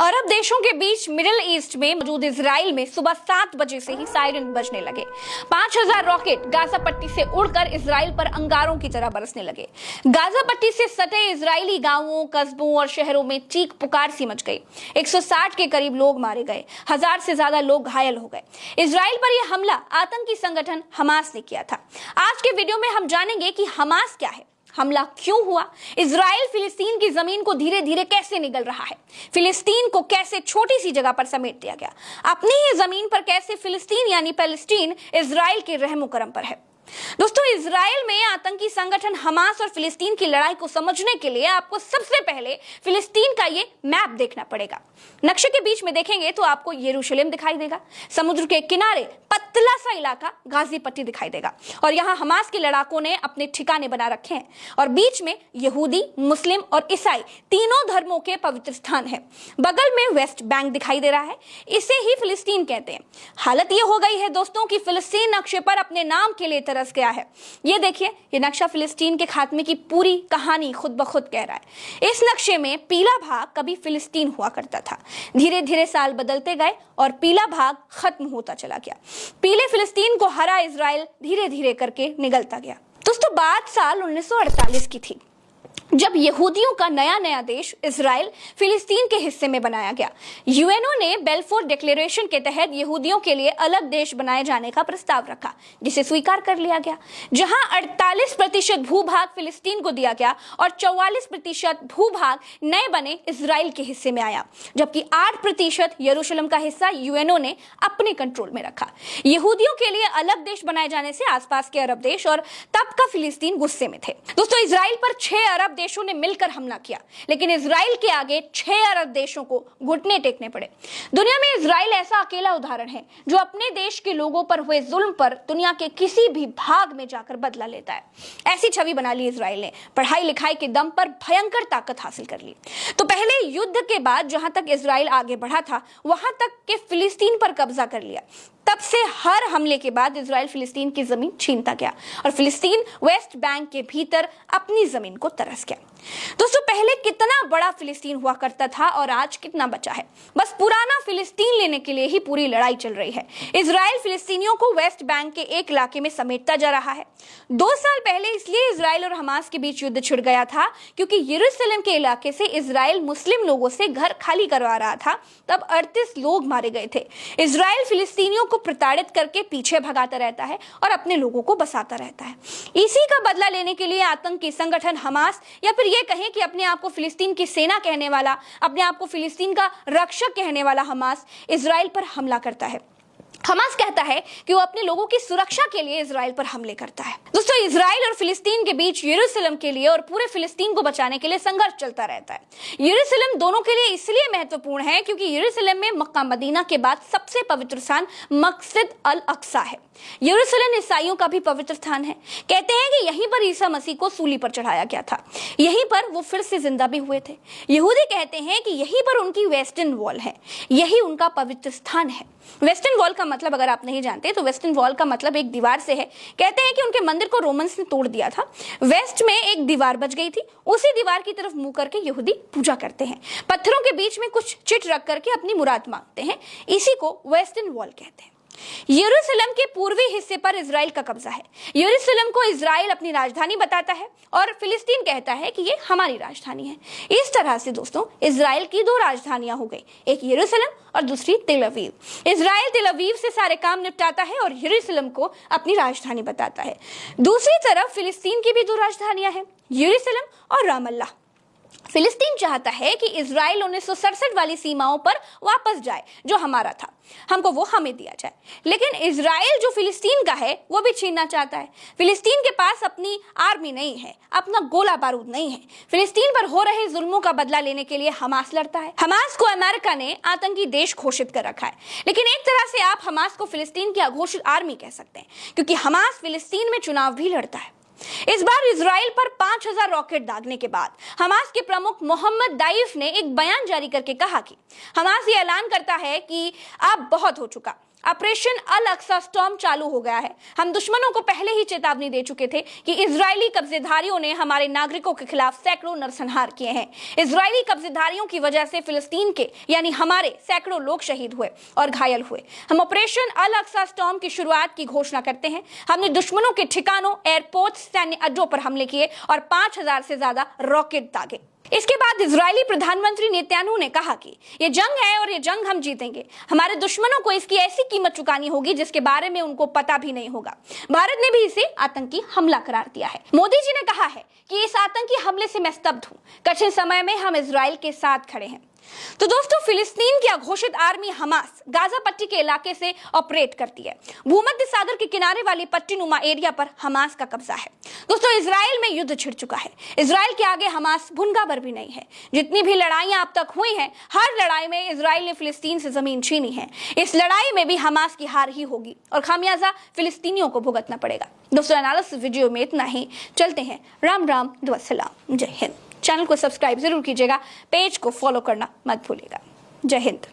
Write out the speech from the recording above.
अरब देशों के बीच middle east में मौजूद इजराइल में सुबह 7 बजे से ही सायरन बजने लगे। 5000 रॉकेट गाजा पट्टी से उड़कर इजराइल पर अंगारों की तरह बरसने लगे। गाजा पट्टी से सटे इजरायली गांवों, कस्बों और शहरों में चीख पुकार सी मच गई। 160 के करीब लोग मारे गए, 1000 से ज्यादा लोग घायल हो गए। इजराइल पर यह हमला आतंकी संगठन हमास ने किया था। आज के वीडियो में हम जानेंगे कि हमास क्या है, हमला क्यों हुआ, इजराइल फिलिस्तीन की जमीन को धीरे धीरे कैसे निगल रहा है, फिलिस्तीन को कैसे छोटी सी जगह पर समेट दिया गया, अपनी ही जमीन पर कैसे फिलिस्तीन यानी पैलेस्टीन इजराइल के रहमो करम पर है। दोस्तों, इजराइल में आतंकी संगठन हमास और फिलिस्तीन की लड़ाई को समझने के लिए आपको सबसे पहले फिलिस्तीन का ये मैप देखना पड़ेगा। नक्शे के बीच में देखेंगे तो आपको यरूशलेम दिखाई देगा, समुद्र के किनारे पतला सा इलाका गाजी पट्टी दिखाई देगा और यहाँ हमास के लड़ाकों ने अपने ठिकाने बना रखे हैं और बीच में यहूदी, मुस्लिम और ईसाई तीनों धर्मों के पवित्र स्थान है। बगल में वेस्ट बैंक दिखाई दे रहा है, इसे ही फिलिस्तीन कहते हैं। हालत ये हो गई है दोस्तों कि फिलिस्तीन नक्शे पर अपने नाम के लिए तरस गया है। ये देखिए, ये नक्शा फिलिस्तीन के खात्मे की पूरी कहानी खुद ब खुद कह रहा है। इस नक्शे में पीला भाग कभी फिलिस्तीन हुआ करता था, धीरे धीरे साल बदलते गए और पीला भाग खत्म होता चला गया। पीले फिलिस्तीन को हरा इजराइल धीरे धीरे करके निगलता गया। दोस्तों, बात साल 1948 की थी, जब यहूदियों का नया नया देश इजराइल फिलिस्तीन के हिस्से में बनाया गया। यूएनओ ने बेल्फोर डिक्लेरेशन के तहत यहूदियों के लिए अलग देश बनाए जाने का प्रस्ताव रखा, जिसे स्वीकार कर लिया गया, जहां 48% भूभाग फिलिस्तीन को दिया गया और 44% भूभाग नए बने इजराइल के हिस्से में आया, जबकि 8% यरूशलेम का हिस्सा यूएनओ ने अपने कंट्रोल में रखा। यहूदियों के लिए अलग देश बनाए जाने से आसपास के अरब देश और तब का फिलिस्तीन गुस्से में थे। दोस्तों, इजराइल पर 6 अरब देशों ने मिलकर हमला किया, लेकिन इजराइल के आगे 6 अरब देशों को घुटने टेकने पड़े। दुनिया में इजराइल ऐसा अकेला उदाहरण है जो अपने देश के लोगों पर हुए जुल्म पर दुनिया के किसी भी भाग में जाकर बदला लेता है। ऐसी छवि बना ली इजराइल ने, पढ़ाई लिखाई के दम पर भयंकर ताकत हासिल कर ली। तो पहले युद्ध के बाद जहां तक इजराइल आगे बढ़ा था, वहां तक के फिलिस्तीन पर कब्जा कर लिया। तब से हर हमले के बाद इजराइल फिलिस्तीन की जमीन छीनता गया और फिलिस्तीन वेस्ट बैंक के भीतर अपनी जमीन को तरस गया। दोस्तों, पहले कितना बड़ा फिलिस्तीन हुआ करता था और आज कितना बचा है, बस पुराना फिलिस्तीन लेने के लिए ही पूरी लड़ाई चल रही है। इजराइल फिलिस्तीनियों को वेस्ट बैंक के एक इलाके में समेटता जा रहा है। 2 साल पहले इसलिए इजराइल और हमास के बीच युद्ध छिड़ गया था क्योंकि यरूशलेम के इलाके से इजराइल मुस्लिम लोगों से घर खाली करवा रहा था। तब 38 लोग मारे गए थे। इजराइल फिलिस्तीनियों को प्रताड़ित करके पीछे भगाता रहता है और अपने लोगों को बसाता रहता है। इसी का बदला लेने के लिए आतंकी संगठन हमास, या फिर ये कहें कि अपने आप को फिलिस्तीन की सेना कहने वाला, अपने आप को फिलिस्तीन का रक्षक कहने वाला हमास इजराइल पर हमला करता है। हमास कहता है कि वो अपने लोगों की सुरक्षा के लिए इजराइल पर हमले करता है। दोस्तों, इजराइल और फिलिस्तीन के बीच यरूशलेम के लिए और पूरे फिलिस्तीन को बचाने के लिए संघर्ष चलता रहता है। यरूशलेम दोनों के लिए इसलिए महत्वपूर्ण है क्योंकि यरूशलेम में मक्का मदीना के बाद सबसे पवित्र स्थान मस्जिद अल अक्सा है। यरूशलेम ईसाइयों का भी पवित्र स्थान है। कहते हैं कि यहीं पर ईसा मसीह को सूली पर चढ़ाया गया था, यहीं पर वो फिर से जिंदा भी हुए थे। यहूदी कहते हैं कि यहीं पर उनकी वेस्टर्न वॉल है, यही उनका पवित्र स्थान है। वेस्टर्न वॉल का मतलब अगर आप नहीं जानते तो वेस्टर्न वॉल का मतलब एक दीवार से है। कहते हैं कि उनके मंदिर को रोमन्स ने तोड़ दिया था, वेस्ट में एक दीवार बच गई थी, उसी दीवार की तरफ मुंह करके यहूदी पूजा करते हैं। पत्थरों के बीच में कुछ चिट रख करके अपनी मुराद मांगते हैं, इसी को वेस्टर्न वॉल कहते हैं। यरूशलेम के पूर्वी हिस्से पर इजराइल का कब्जा है। यरूशलेम को इजराइल अपनी राजधानी बताता है और फिलिस्तीन कहता है कि ये हमारी राजधानी है। इस तरह से दोस्तों, इजराइल की 2 राजधानियां हो गई, एक यरूशलेम और दूसरी तेल अवीव। इजराइल तेल अवीव से सारे काम निपटाता है और यरूशलेम को अपनी राजधानी बताता है। दूसरी तरफ फिलिस्तीन की भी 2 राजधानियां हैं, यरूशलेम और रामल्ला। फिलिस्तीन चाहता है कि इजराइल 1967 वाली सीमाओं पर वापस जाए, जो हमारा था, हमको वो हमें दिया जाए। लेकिन इजराइल जो फिलिस्तीन का है वो भी छीनना चाहता है। फिलिस्तीन के पास अपनी आर्मी नहीं है, अपना गोला बारूद नहीं है। फिलिस्तीन पर हो रहे जुल्मों का बदला लेने के लिए हमास लड़ता है। हमास को अमेरिका ने आतंकी देश घोषित कर रखा है, लेकिन एक तरह से आप हमास को फिलिस्तीन की अघोषित आर्मी कह सकते हैं, क्योंकि हमास फिलिस्तीन में चुनाव भी लड़ता है। इस बार इजराइल पर 5000 रॉकेट दागने के बाद हमास के प्रमुख मोहम्मद दाइफ ने एक बयान जारी करके कहा कि हमास ये ऐलान करता है कि अब बहुत हो चुका, ऑपरेशन अल अक्सा स्टॉर्म चालू हो गया है। हम दुश्मनों को पहले ही चेतावनी दे चुके थे कि इजरायली कब्जेदारियों ने हमारे नागरिकों के खिलाफ सैकड़ों नरसंहार किए हैं। इजरायली कब्जेदारियों की वजह से फिलिस्तीन के यानी हमारे सैकड़ों लोग शहीद हुए और घायल हुए। हम ऑपरेशन अल अक्सा स्टॉर्म की शुरुआत की घोषणा करते हैं। हमने दुश्मनों के ठिकानों, एयरपोर्ट, सैन्य अड्डों पर हमले किए और 5000 से ज्यादा रॉकेट दागे। इसके बाद इजरायली प्रधानमंत्री नेतन्याहू ने कहा कि ये जंग है और ये जंग हम जीतेंगे। हमारे दुश्मनों को इसकी ऐसी कीमत चुकानी होगी जिसके बारे में उनको पता भी नहीं होगा। भारत ने भी इसे आतंकी हमला करार दिया है। मोदी जी ने कहा है कि इस आतंकी हमले से मैं स्तब्ध हूं। कठिन समय में हम इजराइल के साथ खड़े हैं। तो दोस्तों, फिलिस्तीन की अघोषित आर्मी हमास गाजा पट्टी के इलाके से ऑपरेट करती है। भूमध्य सागर के किनारे वाली पट्टी नुमा एरिया पर हमास का कब्जा है। दोस्तों, इजराइल में युद्ध छिड़ चुका है। इजराइल के आगे हमास भुनगा भर भी नहीं है। जितनी भी लड़ाइयां अब तक हुई हैं, हर लड़ाई में इजराइल ने फिलिस्तीन से जमीन छीनी है। इस लड़ाई में भी हमास की हार ही होगी और खामियाजा फिलिस्तीनियों को भुगतना पड़ेगा। दोस्तों, एनालिसिस वीडियो में इतना ही। चलते हैं। राम राम, दुआ सलाम, जय हिंद। चैनल को सब्सक्राइब जरूर कीजिएगा, पेज को फॉलो करना मत भूलिएगा। जय हिंद।